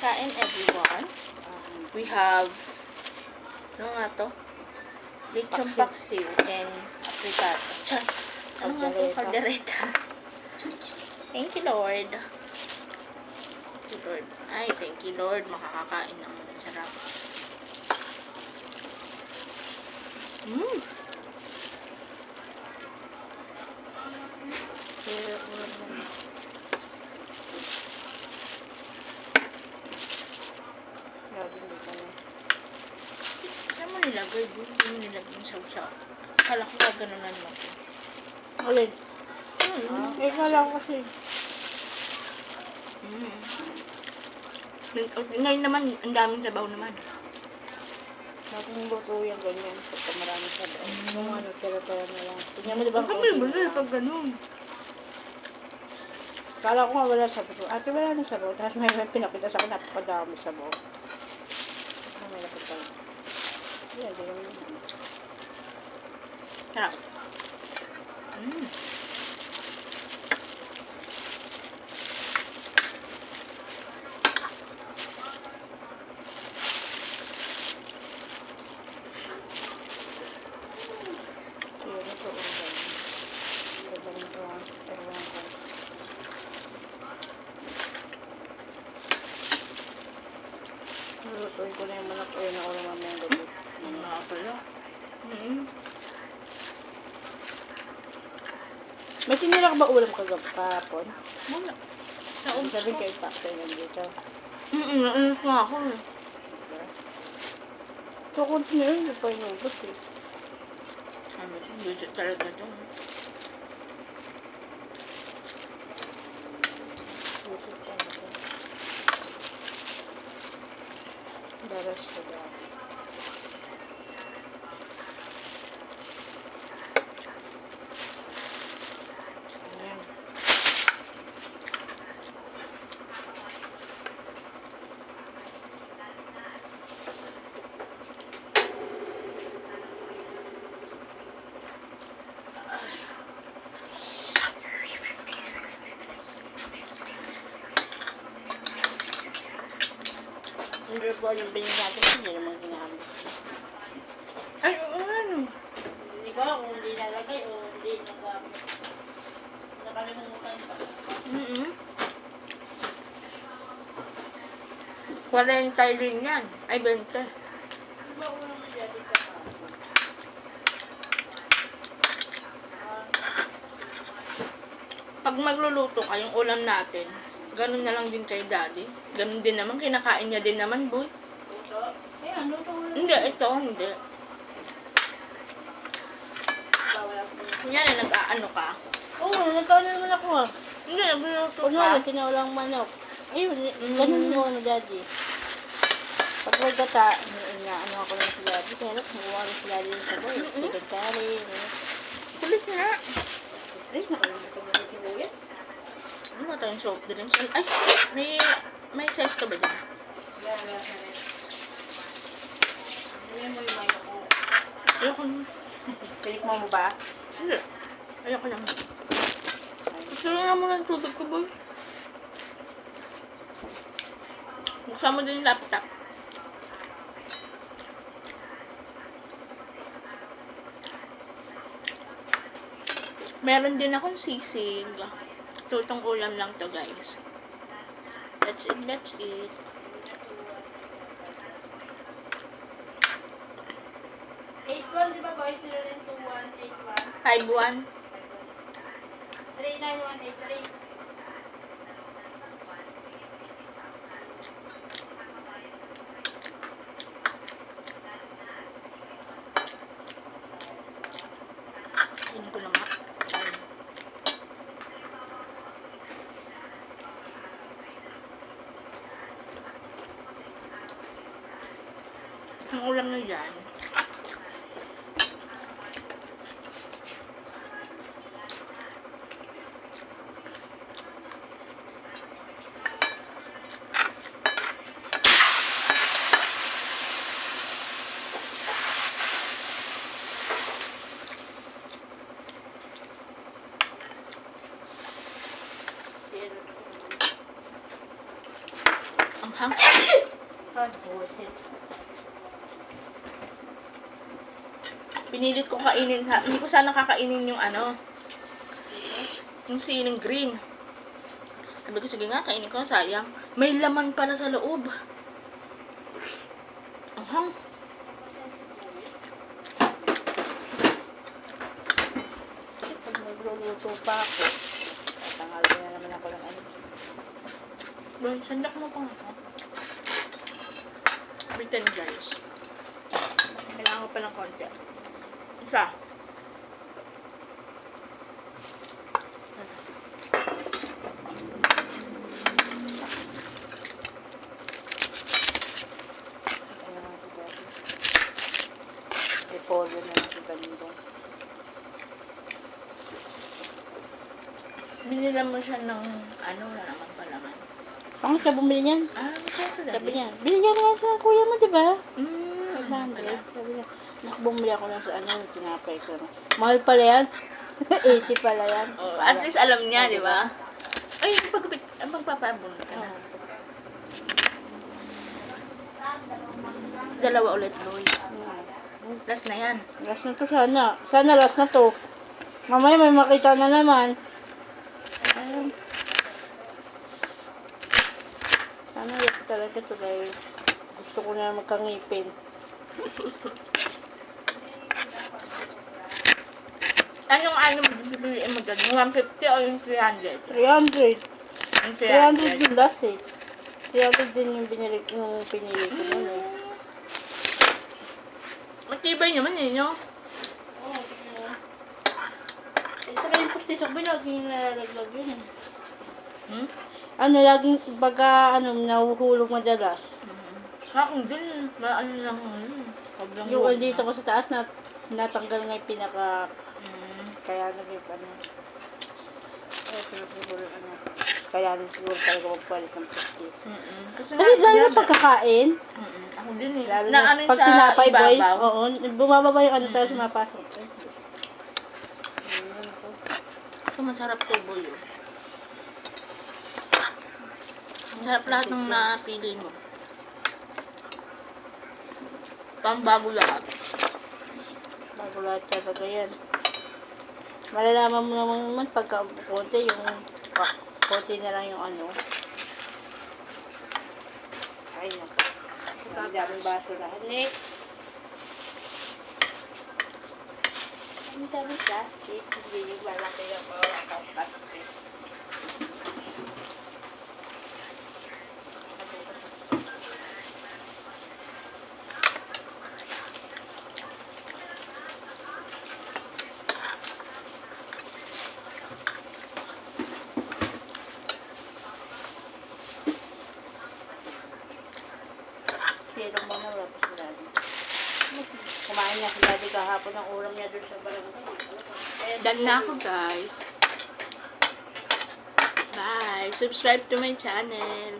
kain everyone. We have, ano nga to? Lechon paksiw and apricot. Char! Ano nga to? Caldereta. Thank you, Lord. Thank you, Lord. Ay, thank you, Lord. Makakakain ng sarap. Mmm! Saan mo nilagay? Hindi mo nilagay yung sausaw. Kala ko gaganunan mo. Alin? Kala ko kasi. Ngayon naman, ang daming sabaw naman. Bakit luto yan ganyan? Pagka maraming sabaw. Yung ano, tira-tira na lang. Tingnan mo diba Bakit mo ba pag ganun? Kala ko nga wala sabaw. Ate, wala na sabaw. Tapos may pinakita sa akin, napakadami sabaw. May nakita lang. Yan, di naman yun. Sarap. Lutuin ko na yung manok o yun na ulam mamayang gabi. Mga pala. May tinira ka ba ulam kahapon? Wala. Sabi kayo paksa yan dito. Nainit nga ako eh. So, kunti na yun, hindi pa inubos eh. Sabi ko, budget talaga dyan. Daras ko daw. Ayan. Hindi po yung binigyan natin, hindi naman ginamit. Ay, ano? Hindi ko kung hindi nalagay o hindi nagamit. Nakalimutan pa. 40 din yan. Ay, 20. Diba unang siya dito pa? Pag magluluto ka, yung ulam natin, ganun na lang din kay daddy. Ganun din naman, kinakain niya din naman, boy. Luto? Ayan, luto mo lang. Hindi, ito, hindi. Kunyari, nag-aano ka. Oo, nagkano naman ako ah. Hindi, nagluluto Kung ka. wala, tinawalang manok. Ayun, ganun mo ano, daddy. Pag may gata, ano ako lang si daddy. Kaya nakuha rin si daddy yung sabay. Chicken curry. Kulit nga. Ay, nakalimutan mo yung sibuya. Ano ba tayong soft drinks? Ay, may sesto ba dyan? Yan, yan, yan. Yan mo yung manok ko. Ayoko na. Tinikmo mo ba? Hindi. Ayoko na. Gusto nga mo ng tubig ko, boy. Buksan mo din yung laptop. Meron din akong sisig. Tutong ulam lang to, guys. That's it, that's it. Di ba boys? 092181 5-1. 39183. Hindi ko na nga. Ang ulam na dyan. Anghang. God, bullshit. Pinilit ko kainin. Hindi ko sana kakainin yung ano. Yung sining green. Sabi ko, sige nga, kainin ko. Sayang. May laman pala sa loob. Anghang. Pag magluluto pa ako, tanghali na naman ako ng ano. Doon, sandak mo pa nga. Bitin, guys. Kailangan ko pa ng konti. Isa. Ano nga si Daddy? Repolyo na lang si Bandong. Binilan mo siya ng ano na naman palaman. Ang siya bumili niyan? Ah, masarap Sabi niya, binigyan nga sa kuya mo, di ba? 500. Pala. Sabi niya, nak bumili ako ng sa ano, tinapay ko. Mahal pala yan. 80 pala yan. Oh, at least alam niya, di ba? Ay, pagkupit, ang pagpapabon ka na. Dalawa ulit, Loy. Last na yan. Last na to sana. Sana last na to. Mamaya may makita na naman. Ayun. Sana last talaga to dahil gusto ko na magkangipin. Anong ano mo pipiliin mo dyan? Yung 150 o yung 300? 300. Yung 300 din last eh. 300 din yung pinili ko nun eh. Matibay naman eh, no? Saka yung pustisok ba, laging nalalaglag yun eh. Hmm? Ano, laging baga, nahuhulog madalas. Akin din, ano lang Paglang Yung dito ko sa taas, natanggal nga yung pinaka, kaya naging siguro, kaya siguro talaga magpalit ng pustis. Kasi Kasi lalo na pagkakain, Ako din eh. lalo Na na ano pag sa tinapay boy, ibabaw. oo, bumababa yung ano tapos mapasok. Ito masarap to, boy. Masarap lahat ng napili mo. Pambago lahat. Bago lahat talaga yan. Malalaman mo naman pagka konti yung konti na lang yung ano. Ay naku. Ang daming baso na. Next. Ang daming plastic. Hindi yung malaki yung mga plastic. Pero mo na wala pa si Daddy. Kumain na si Daddy kahapon ng ulam niya doon sa barangay. Done na ako, guys. Bye. Subscribe to my channel.